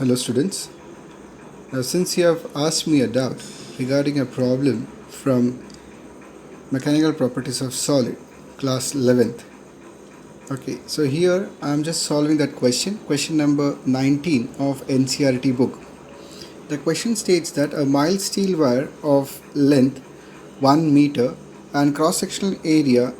Hello students. Now since you have asked me a doubt regarding a problem from mechanical properties of solid class 11th. Okay, so here I am just solving that question number 19 of NCERT book. The question states that a mild steel wire of length 1 meter and cross sectional area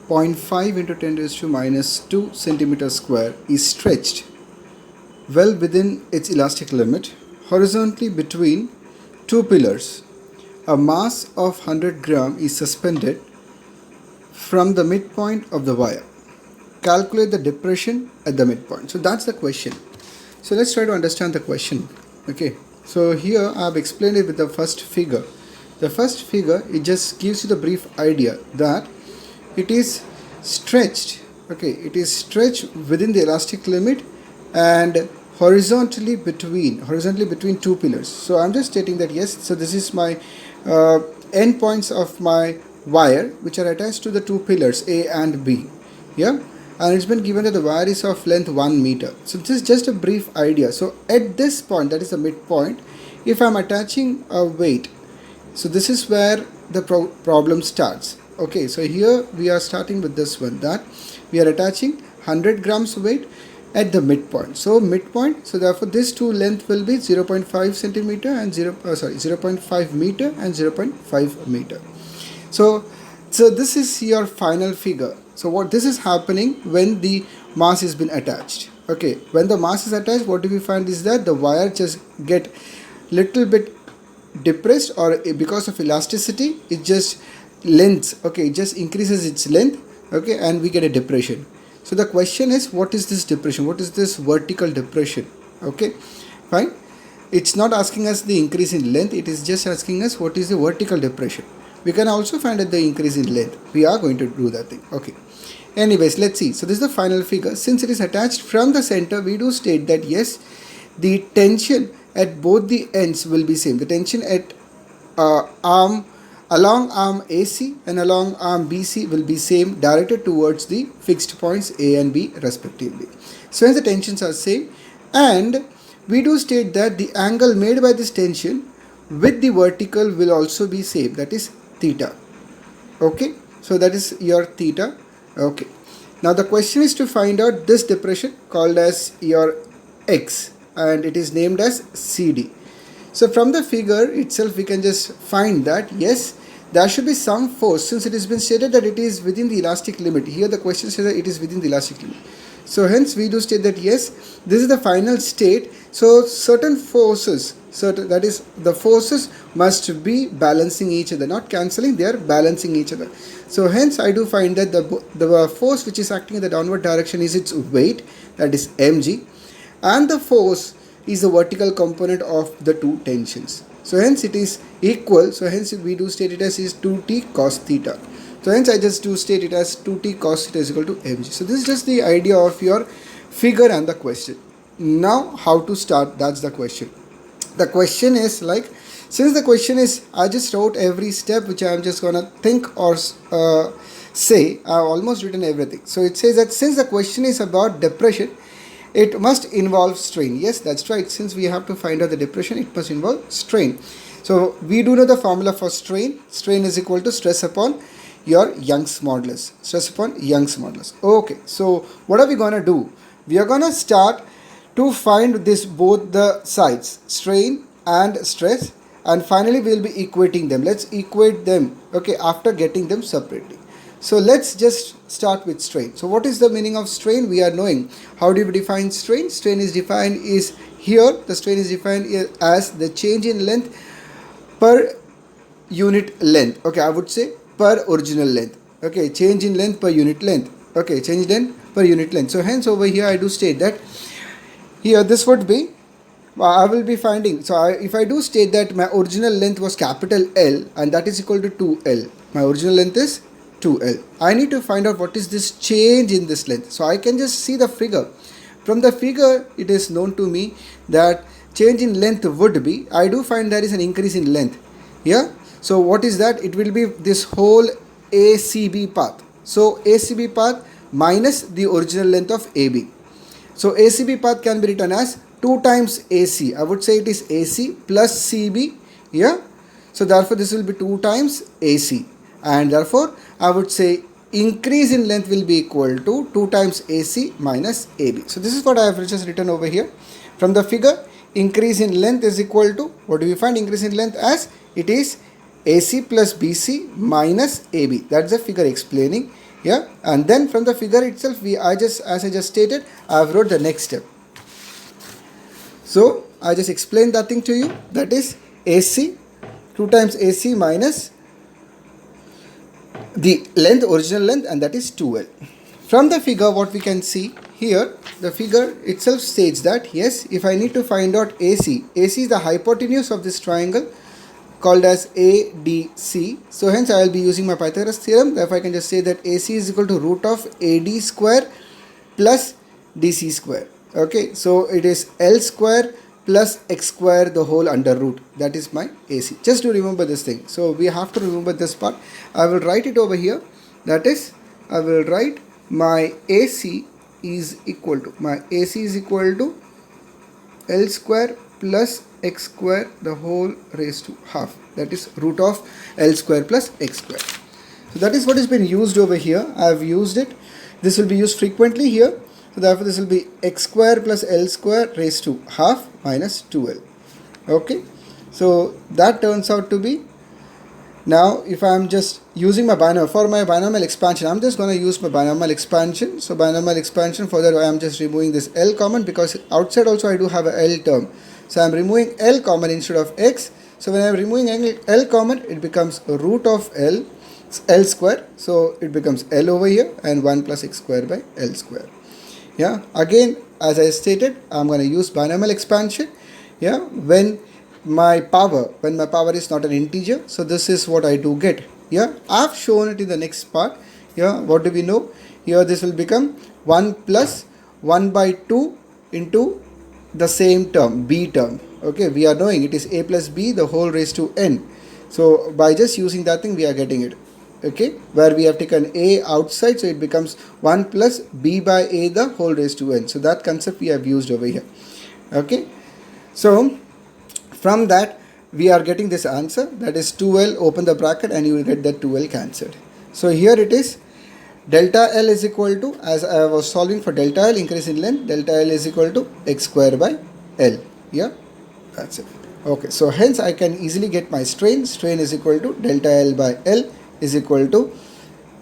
0.5 into 10 raised to minus 2 centimeter square is stretched well within its elastic limit horizontally between two pillars. A mass of 100 gram is suspended from the midpoint of the wire. Calculate the depression at the midpoint. So that's the question. So let's try to understand the question. Okay. So here I have explained it with the first figure. The first figure, it just gives you the brief idea that it is stretched. Okay, it is stretched within the elastic limit and horizontally between two pillars. So I'm just stating that yes, so this is my end points of my wire which are attached to the two pillars A and B. Yeah, and it's been given that the wire is of length 1 meter. So this is just a brief idea. So at this point, that is the midpoint, if I'm attaching a weight, so this is where the problem starts. Okay, so here we are starting with this one, that we are attaching 100 grams weight at the midpoint. So midpoint, so therefore this two length will be 0.5 centimeter and 0.5 meter and 0.5 meter. So this is your final figure. So what this is happening when the mass has been attached. Okay, when the mass is attached, what do we find is that the wire just get little bit depressed, or because of elasticity it just lengths, okay, it just increases its length, okay, and we get a depression. So the question is, what is this depression? What is this vertical depression? Okay, fine. It's not asking us the increase in length, it is just asking us what is the vertical depression. We can also find out the increase in length. We are going to do that thing. Okay. Anyways, let's see. So this is the final figure. Since it is attached from the center, we do state that yes, the tension at both the ends will be same. The tension at along arm AC and along arm BC will be same, directed towards the fixed points A and B respectively. So hence the tensions are same, and we do state that the angle made by this tension with the vertical will also be same, that is theta. Okay, so that is your theta. Okay, now the question is to find out this depression called as your X, and it is named as CD. So from the figure itself we can just find that yes, there should be some force, since it has been stated that it is within the elastic limit. Here the question says that it is within the elastic limit. So hence we do state that yes, this is the final state. So certain forces, that is the forces must be balancing each other, not cancelling, they are balancing each other. So hence I do find that the force which is acting in the downward direction is its weight, that is mg, and the force is the vertical component of the two tensions. So hence it is equal. So hence we do state it as is 2t cos theta. So hence I just do state it as 2t cos theta is equal to mg. So this is just the idea of your figure and the question. Now how to start, that's the question. The question is like, since the question is, I just wrote every step which I am just gonna think or say. I have almost written everything. So it says that since the question is about depression, it must involve strain. Yes, that's right. Since we have to find out the depression, it must involve strain. So we do know the formula for strain. Strain is equal to stress upon your Young's modulus. Stress upon Young's modulus. Okay, so what are we gonna do? We are gonna start to find this both the sides, strain and stress, and finally we will be equating them. Let's equate them, okay, after getting them separately. So let's just start with strain. So what is the meaning of strain? We are knowing. How do we define strain? Strain is defined is here. The strain is defined as the change in length per unit length. Okay, I would say per original length. Okay, change in length per unit length. Okay, change in length per unit length. So hence over here I do state that here this would be, I will be finding, so if I do state that my original length was capital L and that is equal to 2L. My original length is 2L. I need to find out what is this change in this length. So I can just see the figure. From the figure it is known to me that change in length would be, I do find there is an increase in length. Yeah. So what is that? It will be this whole ACB path. So ACB path minus the original length of AB. So ACB path can be written as 2 times AC. I would say it is AC plus CB. Yeah. So therefore this will be 2 times AC, and therefore I would say increase in length will be equal to 2 times AC minus AB. So this is what I have just written over here. From the figure, increase in length is equal to, what do we find increase in length as? It is AC plus BC minus AB. That's the figure explaining. Yeah, and then from the figure itself, as I just stated, I have wrote the next step. So I just explained that thing to you. That is AC, 2 times AC minus the length, original length, and that is 2L. From the figure, what we can see here, the figure itself states that yes, if I need to find out AC, AC is the hypotenuse of this triangle called as ADC. So hence I will be using my Pythagoras theorem. Therefore I can just say that AC is equal to root of AD square plus DC square. Okay, so it is L square plus x square the whole under root. That is my AC. Just to remember this thing. So we have to remember this part. I will write it over here. That is, I will write my AC is equal to L square plus x square the whole raised to half. That is root of L square plus x square. So that is what has been used over here. I have used it. This will be used frequently here. So therefore this will be x square plus L square raised to half minus 2L. Okay. So that turns out to be, now if I am just using my binomial, for my binomial expansion, I am just going to use my binomial expansion. So binomial expansion, for that I am just removing this L common, because outside also I do have a L term. So I am removing L common instead of x. So when I am removing L common, it becomes root of L square. So it becomes L over here, and 1 plus x square by L square. Yeah, again as I stated, I am going to use binomial expansion. Yeah, when my power is not an integer. So this is what I do get. Yeah, I have shown it in the next part. Yeah, what do we know? Here this will become 1 plus 1 by 2 into the same term, b term. Okay, we are knowing it is a plus b the whole raised to n. So by just using that thing, we are getting it. Okay, where we have taken a outside, so it becomes 1 plus b by a the whole raised to n. So that concept we have used over here. Okay, so from that we are getting this answer, that is 2L, open the bracket, and you will get that 2L cancelled. So here it is, delta L is equal to, as I was solving for delta L, increase in length, delta L is equal to x square by L. Yeah, that's it. Okay, so hence I can easily get my strain. Strain is equal to delta L by L is equal to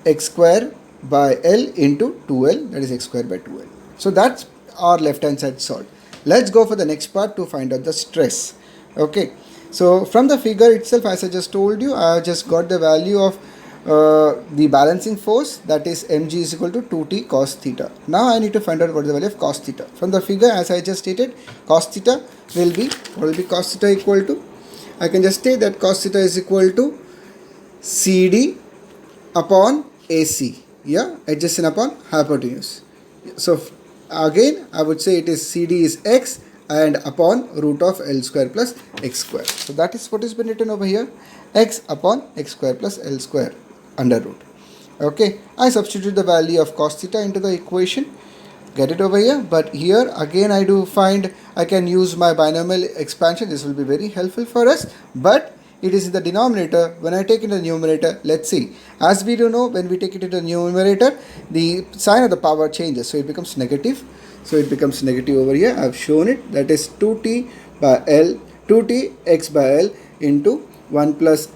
x square by L into 2L, that is x square by 2L. So that's our left hand side solved. Let's go for the next part to find out the stress. Okay, so from the figure itself, as I just told you, I just got the value of the balancing force, that is mg is equal to 2t cos theta. Now I need to find out what is the value of cos theta. From the figure, as I just stated, cos theta will be, what will be cos theta equal to? I can just state that cos theta is equal to CD upon AC. Yeah, adjacent upon hypotenuse. So again I would say it is CD is x and upon root of L square plus x square. So that is what has been written over here, x upon x square plus L square under root. Okay, I substitute the value of cos theta into the equation, get it over here. But here again I do find I can use my binomial expansion. This will be very helpful for us, but it is in the denominator. When I take it in the numerator, let's see, as we do know, when we take it in the numerator, the sign of the power changes, so it becomes negative. So it becomes negative over here. I have shown it, that is 2t by L, 2t x by L into 1 plus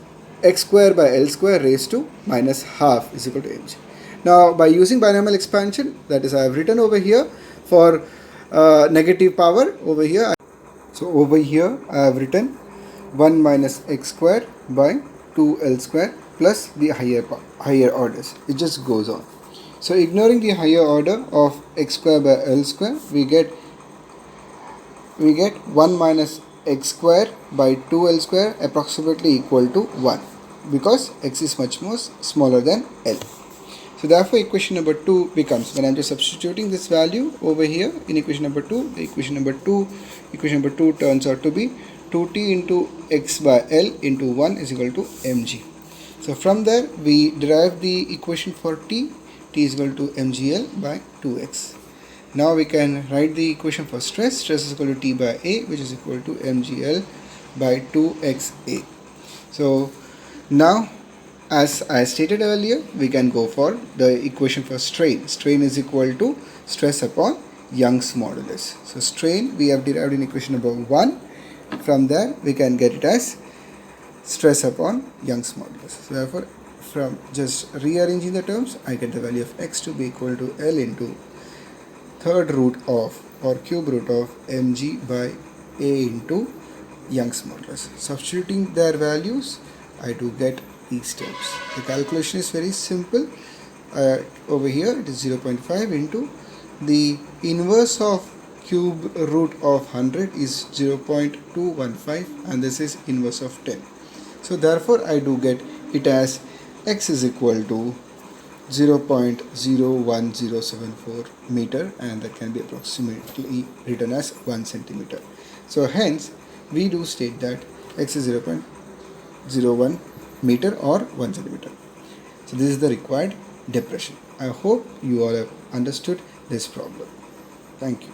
x square by L square raised to minus half is equal to mg. Now by using binomial expansion, that is I have written over here for negative power over here. So over here I have written 1 minus x square by 2L square plus the higher orders. It just goes on. So ignoring the higher order of x square by L square, we get 1 minus x square by 2L square approximately equal to 1, because x is much more smaller than L. So therefore equation number 2 becomes, when I am just substituting this value over here in equation number 2, the equation number 2 turns out to be 2t into x by L into 1 is equal to mg. So from there we derive the equation for t is equal to mgl by 2x. Now we can write the equation for stress. Stress is equal to T by A, which is equal to mgl by 2xa. So now, as I stated earlier, we can go for the equation for strain. Strain is equal to stress upon Young's modulus. So strain we have derived in equation number 1. From there we can get it as stress upon Young's modulus. So therefore, from just rearranging the terms, I get the value of x to be equal to L into third root of or cube root of mg by A into Young's modulus. Substituting their values, I do get these terms. The calculation is very simple. Over here it is 0.5 into the inverse of cube root of 100 is 0.215, and this is inverse of 10. So therefore I do get it as x is equal to 0.01074 meter, and that can be approximately written as 1 centimeter. So hence we do state that x is 0.01 meter or 1 centimeter. So this is the required depression. I hope you all have understood this problem. Thank you.